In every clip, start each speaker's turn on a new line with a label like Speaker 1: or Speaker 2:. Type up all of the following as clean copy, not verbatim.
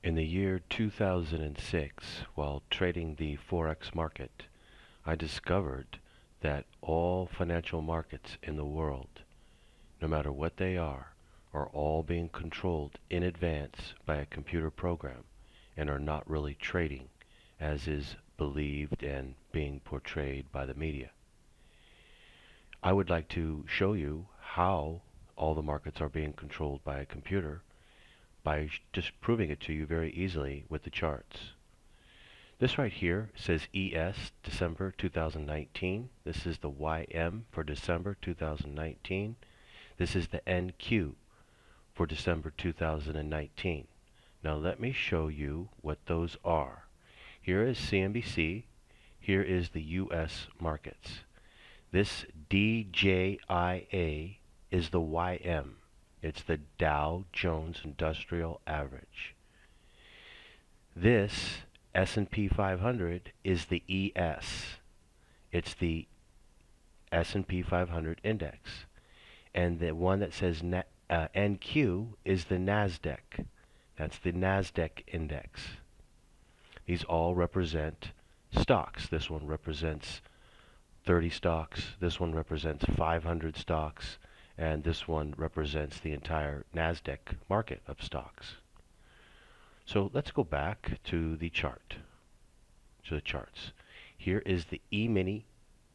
Speaker 1: In the year 2006, while trading the Forex market, I discovered that all financial markets in the world, no matter what they are all being controlled in advance by a computer program and are not really trading as is believed and being portrayed by the media. I would like to show you how all the markets are being controlled by a computer by just proving it to you very easily with the charts. This right here says ES December 2019. This is the YM for December 2019. This is the NQ for December 2019. Now let me show you what those are. Here is CNBC. Here is the US markets. This DJIA is the YM. It's the Dow Jones Industrial Average. This S&P 500 is the ES. It's the S&P 500 index. And the one that says NQ is the Nasdaq. That's the Nasdaq index. These all represent stocks. This one represents 30 stocks. This one represents 500 stocks. And this one represents the entire Nasdaq market of stocks. So let's go back to the chart, to the charts. Here is the E-mini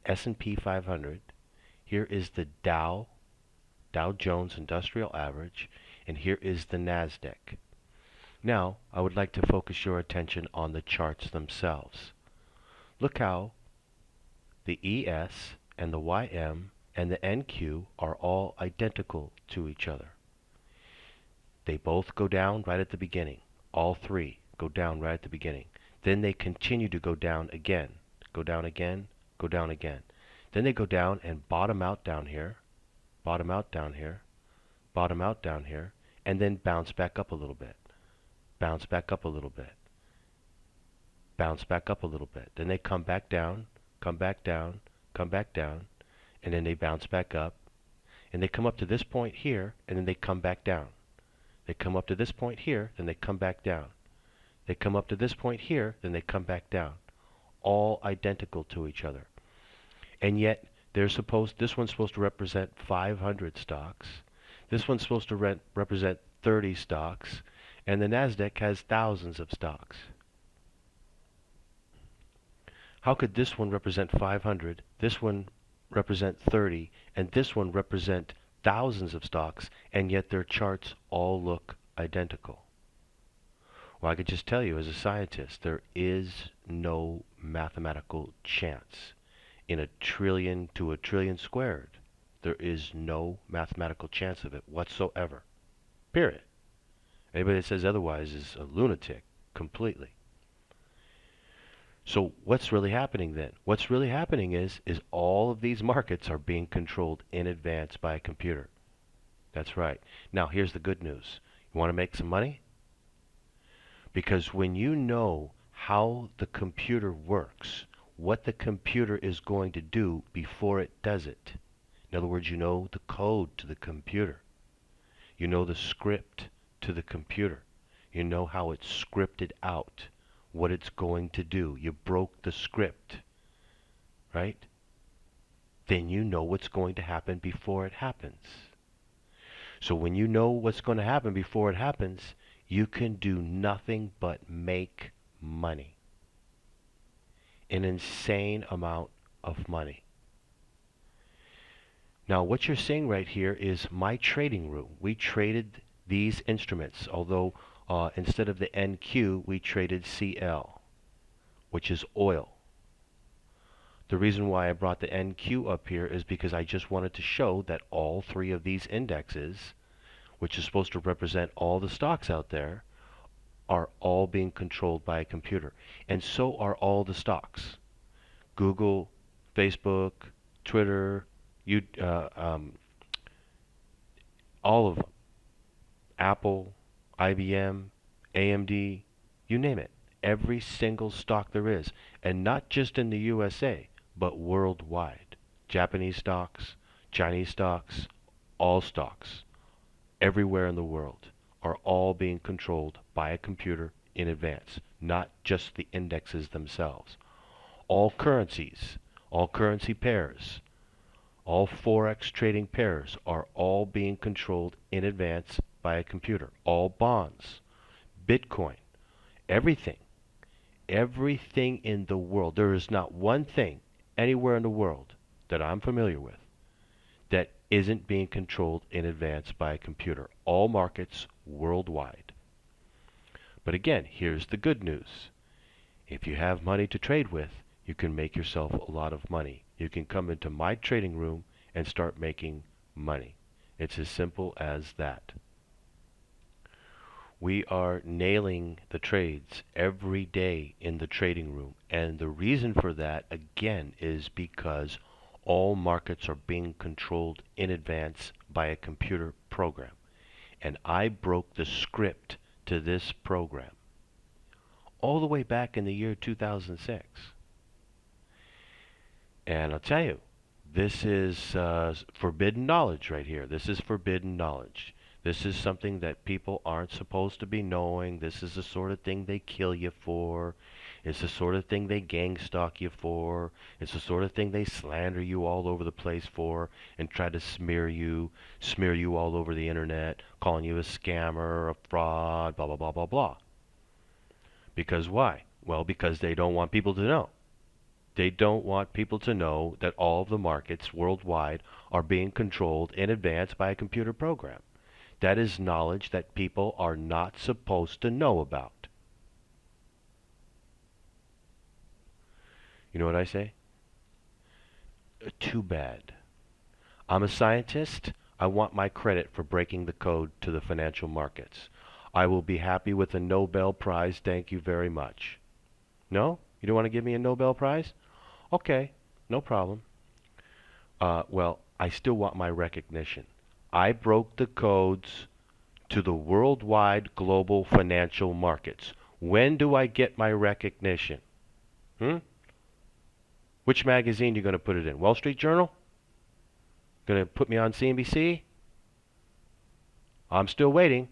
Speaker 1: S&P 500. Here is the Dow Jones Industrial Average. And here is the Nasdaq. Now, I would like to focus your attention on the charts themselves. Look how the ES and the YM and the NQ are all identical to each other. They both go down right at the beginning. All three go down right at the beginning. Then they continue to go down again. Go down again, go down again. Then they go down and bottom out down here, bottom out down here, bottom out down here, and then bounce back up a little bit. Bounce back up a little bit. Bounce back up a little bit. Then they come back down, come back down, come back down, and then they bounce back up, and they come up to this point here, and then they come back down. They come up to this point here, then they come back down. They come up to this point here, then they come back down. All identical to each other. And yet, this one's supposed to represent 500 stocks. This one's supposed to represent 30 stocks. And the Nasdaq has thousands of stocks. How could this one represent 500, this one represent 30, and this one represent thousands of stocks, and yet their charts all look identical? Well, I could just tell you as a scientist, there is no mathematical chance. In a trillion to a trillion squared, there is no mathematical chance of it whatsoever. Period. Anybody that says otherwise is a lunatic completely. So what's really happening then? What's really happening is all of these markets are being controlled in advance by a computer. That's right. Now here's the good news. You want to make some money? Because when you know how the computer works, what the computer is going to do before it does it. In other words, you know the code to the computer. You know the script to the computer. You know how it's scripted out, what it's going to do. You broke the script, right? Then you know what's going to happen before it happens. So when you know what's going to happen before it happens, you can do nothing but make money. An insane amount of money. Now what you're seeing right here is my trading room. We traded these instruments, although instead of the NQ, we traded CL, which is oil. The reason why I brought the NQ up here is because I just wanted to show that all three of these indexes, which is supposed to represent all the stocks out there, are all being controlled by a computer. And so are all the stocks. Google, Facebook, Twitter, all of them. Apple, IBM, AMD, you name it. Every single stock there is. And not just in the USA, but worldwide. Japanese stocks, Chinese stocks, all stocks, everywhere in the world, are all being controlled by a computer in advance, not just the indexes themselves. All currencies, all currency pairs, all Forex trading pairs are all being controlled in advance by a computer. All bonds, Bitcoin, everything, everything in the world. There is not one thing anywhere in the world that I'm familiar with that isn't being controlled in advance by a computer. All markets worldwide. But again, here's the good news. If you have money to trade with, you can make yourself a lot of money. You can come into my trading room and start making money. It's as simple as that. We are nailing the trades every day in the trading room. And the reason for that, again, is because all markets are being controlled in advance by a computer program. And I broke the script to this program all the way back in the year 2006. And I'll tell you, this is forbidden knowledge right here. This is forbidden knowledge. This is something that people aren't supposed to be knowing. This is the sort of thing they kill you for. It's the sort of thing they gang stalk you for. It's the sort of thing they slander you all over the place for and try to smear you all over the internet, calling you a scammer, a fraud, blah, blah, blah, blah, blah. Because why? Well, because they don't want people to know. They don't want people to know that all of the markets worldwide are being controlled in advance by a computer program. That is knowledge that people are not supposed to know about. You know what I say? Too bad. I'm a scientist. I want my credit for breaking the code to the financial markets. I will be happy with a Nobel Prize. Thank you very much. No? You don't want to give me a Nobel Prize? Okay, no problem. Well, I still want my recognition. I broke the codes to the worldwide global financial markets. When do I get my recognition? Which magazine you going to put it in? Wall Street Journal? Going to put me on CNBC? I'm still waiting.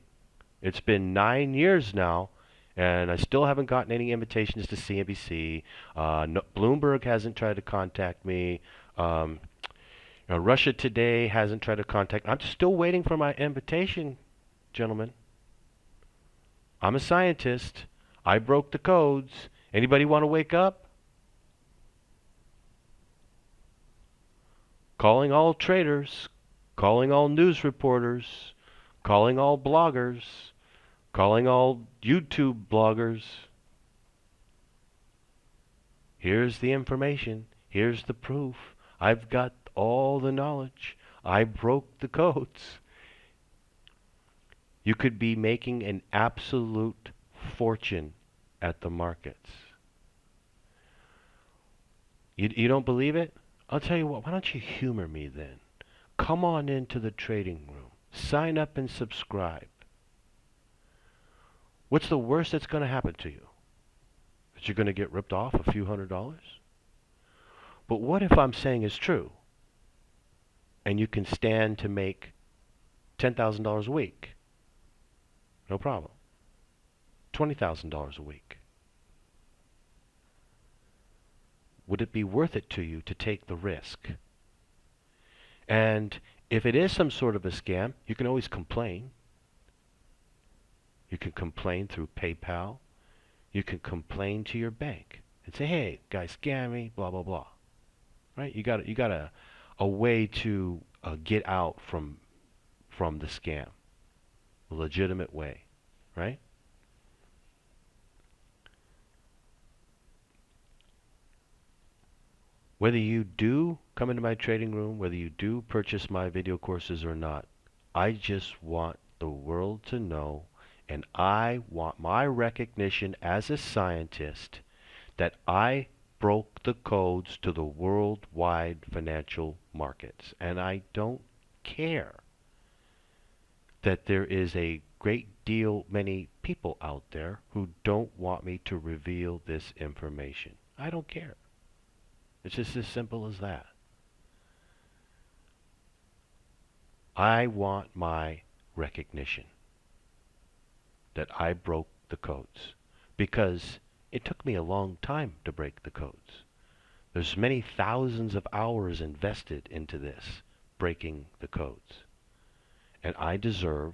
Speaker 1: It's been 9 years now, and I still haven't gotten any invitations to CNBC. No, Bloomberg hasn't tried to contact me. Russia Today hasn't tried to contact me. I'm still waiting for my invitation, gentlemen. I'm a scientist. I broke the codes. Anybody want to wake up? Calling all traders, calling all news reporters, calling all bloggers, calling all YouTube bloggers. Here's the information. Here's the proof. I've got all the knowledge. I broke the codes. You could be making an absolute fortune at the markets. You don't believe it? I'll tell you what, why don't you humor me then? Come on into the trading room. Sign up and subscribe. What's the worst that's going to happen to you? That you're going to get ripped off a few $100s? But what if I'm saying is true? And you can stand to make $10,000 a week? No problem. $20,000 a week. Would it be worth it to you to take the risk? And if it is some sort of a scam, you can always complain. You can complain through PayPal. You can complain to your bank and say, "Hey, guy scammed me, blah blah blah." Right? You got a way to get out from the scam, a legitimate way, right? Whether you do come into my trading room, whether you do purchase my video courses or not, I just want the world to know, and I want my recognition as a scientist that I broke the codes to the worldwide financial markets. And I don't care that there is a great deal many people out there who don't want me to reveal this information. I don't care. It's just as simple as that. I want my recognition that I broke the codes. because it took me a long time to break the codes. There's many thousands of hours invested into this, breaking the codes. And I deserve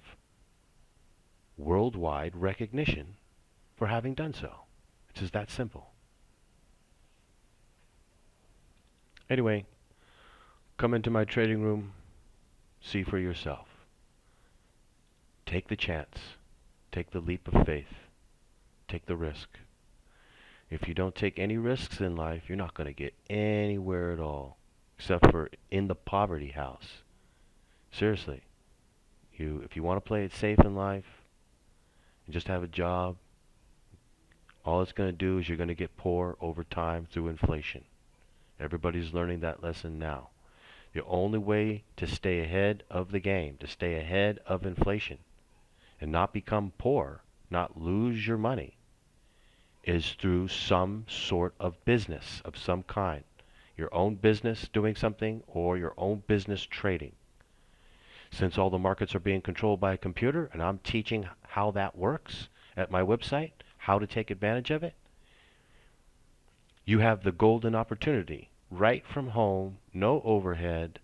Speaker 1: worldwide recognition for having done so. It's just that simple. Anyway, come into my trading room, see for yourself. Take the chance. Take the leap of faith. Take the risk. If you don't take any risks in life, you're not going to get anywhere at all, except for in the poverty house. Seriously, if you want to play it safe in life and just have a job, all it's going to do is you're going to get poor over time through inflation. Everybody's learning that lesson now. The only way to stay ahead of the game, to stay ahead of inflation, and not become poor, not lose your money, is through some sort of business of some kind. Your own business doing something or your own business trading. Since all the markets are being controlled by a computer and I'm teaching how that works at my website, how to take advantage of it, you have the golden opportunity right from home, no overhead,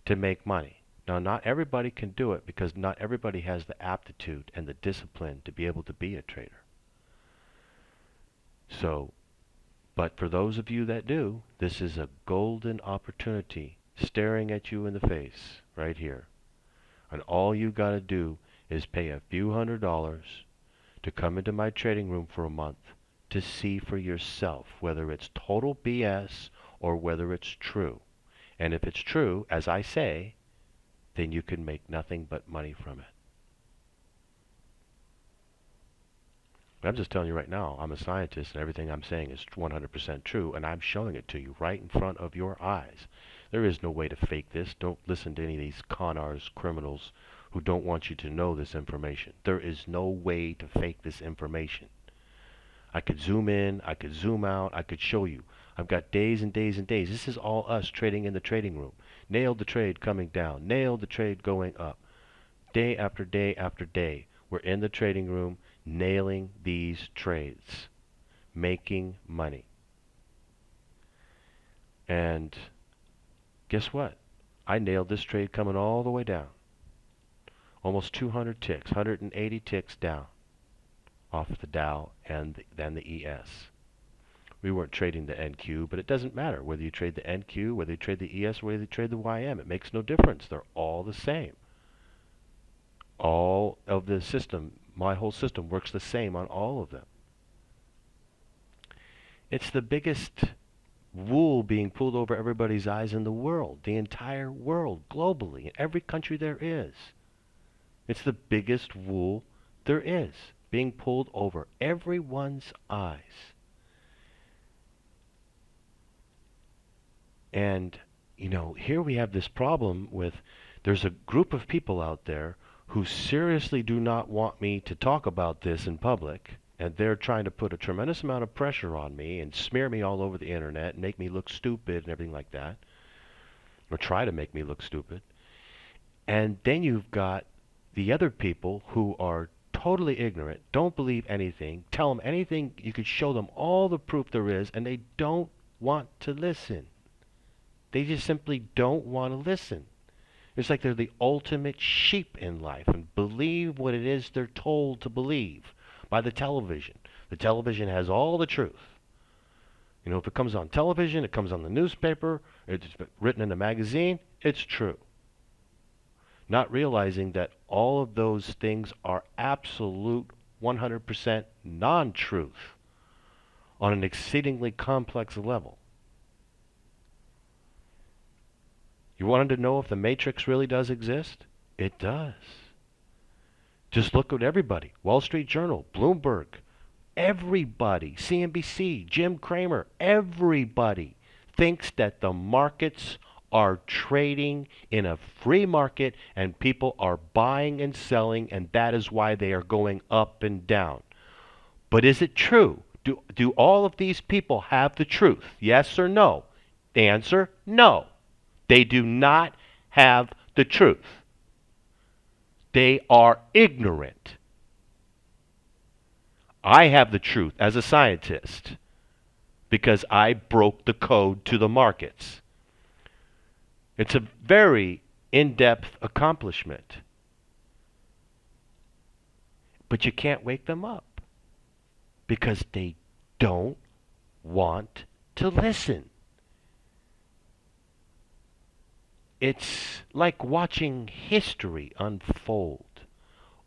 Speaker 1: to make money. Now, not everybody can do it because not everybody has the aptitude and the discipline to be able to be a trader. But for those of you that do, this is a golden opportunity staring at you in the face right here. And all you got to do is pay a few $100s to come into my trading room for a month to see for yourself whether it's total BS or whether it's true. And if it's true, as I say, then you can make nothing but money from it. But I'm just telling you right now, I'm a scientist and everything I'm saying is 100% true, and I'm showing it to you right in front of your eyes. There is no way to fake this. Don't listen to any of these con artists, criminals who don't want you to know this information. There is no way to fake this information. I could zoom in, I could zoom out, I could show you. I've got days and days and days. This is all us trading in the trading room. Nailed the trade coming down, nailed the trade going up. Day after day after day, we're in the trading room nailing these trades, making money. And guess what? I nailed this trade coming all the way down. Almost 200 ticks, 180 ticks down off the Dow and then the ES. We weren't trading the NQ, but it doesn't matter whether you trade the NQ, whether you trade the ES, or whether you trade the YM. It makes no difference. They're all the same. All of the system, my whole system works the same on all of them. It's the biggest wool being pulled over everybody's eyes in the world, the entire world, globally, in every country there is. It's the biggest wool there is being pulled over everyone's eyes. And, here we have this problem with, there's a group of people out there who seriously do not want me to talk about this in public, and they're trying to put a tremendous amount of pressure on me and smear me all over the internet and make me look stupid and everything like that, or try to make me look stupid. And then you've got the other people who are totally ignorant, don't believe anything, tell them anything, you could show them all the proof there is, and they don't want to listen. They just simply don't want to listen. It's like they're the ultimate sheep in life and believe what it is they're told to believe by the television. The television has all the truth. If it comes on television, it comes on the newspaper, it's written in a magazine, it's true. Not realizing that all of those things are absolute 100% non-truth on an exceedingly complex level. You wanted to know if the Matrix really does exist? It does. Just look at everybody. Wall Street Journal, Bloomberg, everybody, CNBC, Jim Cramer, everybody thinks that the markets are trading in a free market and people are buying and selling, and that is why they are going up and down. But is it true? Do all of these people have the truth? Yes or no? The answer, no. They do not have the truth. They are ignorant. I have the truth as a scientist because I broke the code to the markets. It's a very in-depth accomplishment. But you can't wake them up because they don't want to listen. It's like watching history unfold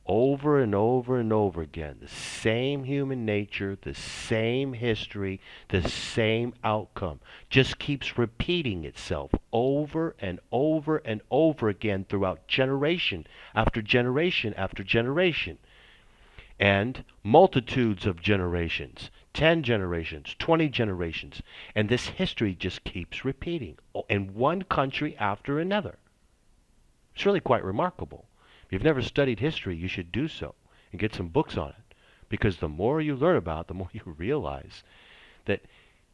Speaker 1: over and over and over again. The same human nature, the same history, the same outcome just keeps repeating itself over and over and over again throughout generation after generation after generation. And multitudes of generations, 10 generations, 20 generations, and this history just keeps repeating in one country after another. It's really quite remarkable. If you've never studied history, you should do so and get some books on it, because the more you learn about it, the more you realize that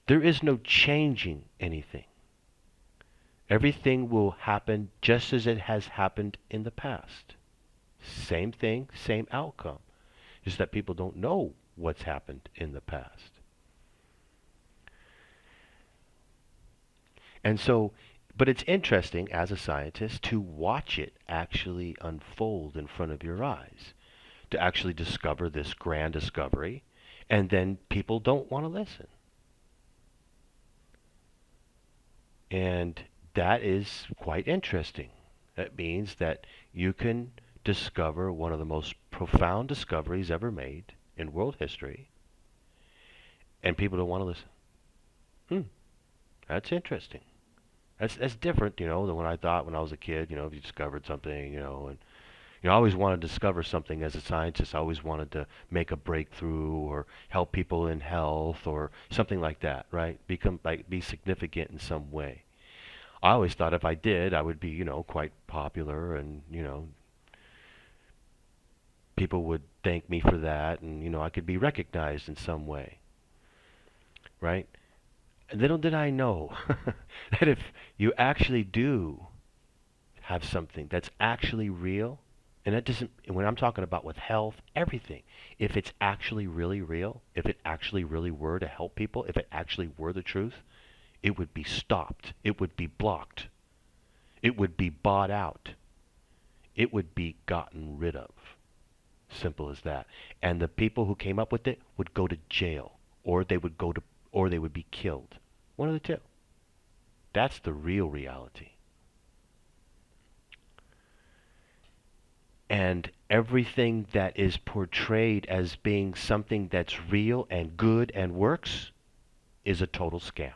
Speaker 1: there is no changing anything. Everything will happen just as it has happened in the past. Same thing, same outcome. Is that people don't know what's happened in the past. And so, but it's interesting as a scientist to watch it actually unfold in front of your eyes, to actually discover this grand discovery, and then people don't want to listen. And that is quite interesting. That means that you can discover one of the most profound discoveries ever made in world history, and people don't want to listen. That's interesting. That's different, than what I thought when I was a kid. If you discovered something, and I always wanted to discover something as a scientist. I always wanted to make a breakthrough or help people in health or something like that, right? Be significant in some way. I always thought if I did, I would be, quite popular, and people would thank me for that, and I could be recognized in some way, right? Little did I know that if you actually do have something that's actually real, and that doesn't, when I'm talking about with health, everything, if it's actually really real, if it actually really were to help people, if it actually were the truth, it would be stopped, it would be blocked, it would be bought out, it would be gotten rid of. Simple as that. And the people who came up with it would go to jail, or they would or they would be killed. One of the two. That's the real reality. And everything that is portrayed as being something that's real and good and works is a total scam.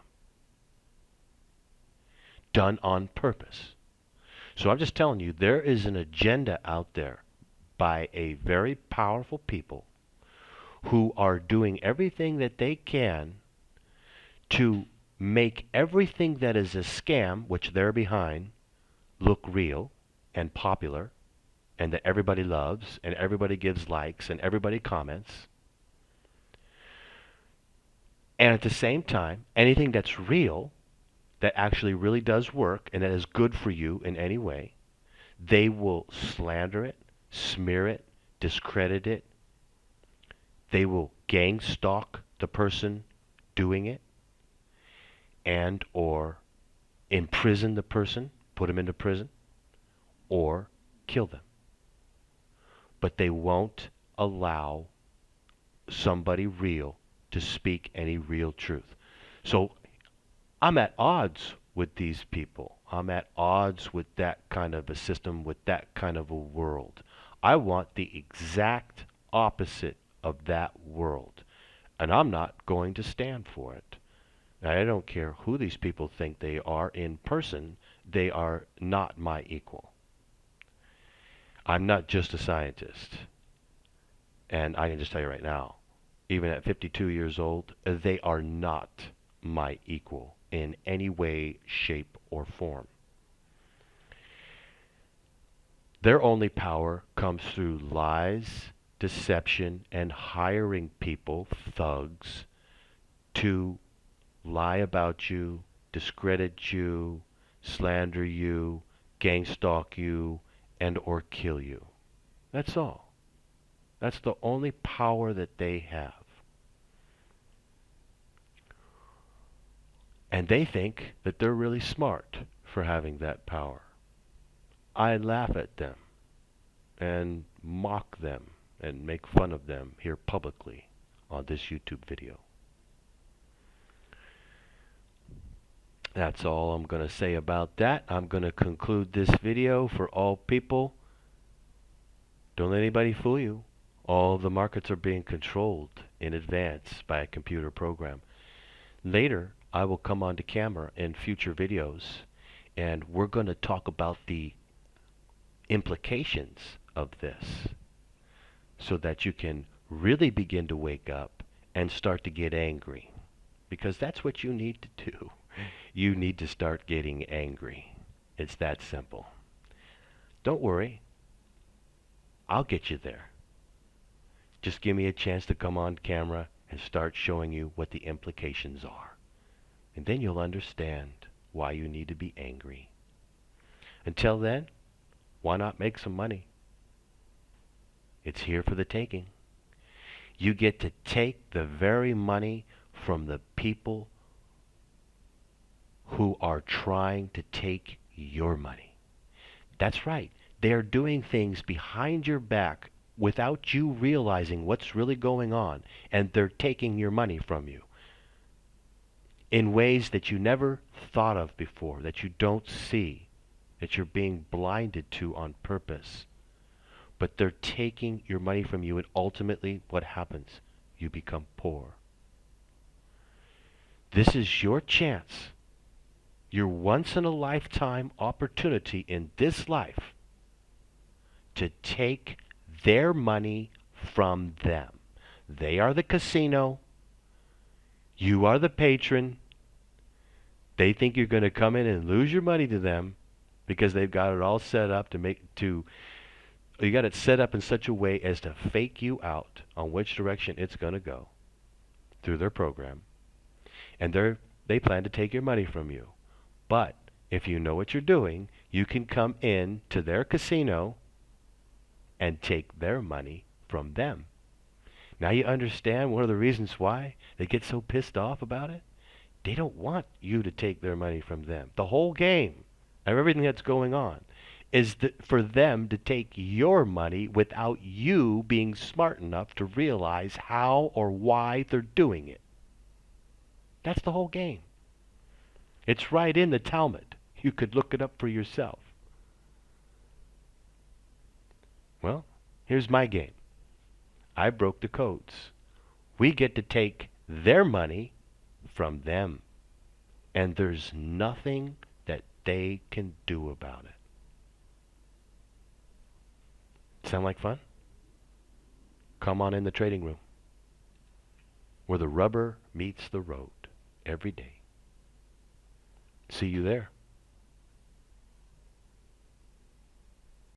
Speaker 1: Done on purpose. So I'm just telling you, there is an agenda out there by a very powerful people who are doing everything that they can to make everything that is a scam, which they're behind, look real and popular, and that everybody loves, and everybody gives likes, and everybody comments. And at the same time, anything that's real, that actually really does work, and that is good for you in any way, they will slander it, smear it, discredit it. They will gang stalk the person doing it, and or imprison the person, put them into prison, or kill them. But they won't allow somebody real to speak any real truth. So I'm at odds with these people. I'm at odds with that kind of a system, with that kind of a world. I want the exact opposite of that world. And I'm not going to stand for it. I don't care who these people think they are in person. They are not my equal. I'm not just a scientist. And I can just tell you right now, even at 52 years old, they are not my equal in any way, shape, or form. Their only power comes through lies, deception, and hiring people, thugs, to lie about you, discredit you, slander you, gang stalk you, and or kill you. That's all. That's the only power that they have. And they think that they're really smart for having that power. I laugh at them and mock them and make fun of them here publicly on this YouTube video. That's all I'm going to say about that. I'm going to conclude this video for all people. Don't let anybody fool you. All the markets are being controlled in advance by a computer program. Later, I will come onto camera in future videos, and we're going to talk about the implications of this so that you can really begin to wake up and start to get angry. Because that's what you need to do. You need to start getting angry. It's that simple. Don't worry. I'll get you there. Just give me a chance to come on camera and start showing you what the implications are. And then you'll understand why you need to be angry. Until then, why not make some money? It's here for the taking. You get to take the very money from the people who are trying to take your money. That's right. They are doing things behind your back without you realizing what's really going on, and they're taking your money from you in ways that you never thought of before, that you don't see, that you're being blinded to on purpose. But they're taking your money from you, and ultimately what happens? You become poor. This is your chance, your once-in-a-lifetime opportunity in this life to take their money from them. They are the casino. You are the patron. They think you're going to come in and lose your money to them because they've got it all set up you got it set up in such a way as to fake you out on which direction it's going to go through their program. And they plan to take your money from you. But if you know what you're doing, you can come in to their casino and take their money from them. Now you understand one of the reasons why they get so pissed off about it? They don't want you to take their money from them. The whole game of everything that's going on is for them to take your money without you being smart enough to realize how or why they're doing it. That's the whole game. It's right in the Talmud. You could look it up for yourself. Well, here's my game. I broke the codes. We get to take their money from them. And there's nothing that they can do about it. Sound like fun? Come on in the trading room, where the rubber meets the road every day. See you there.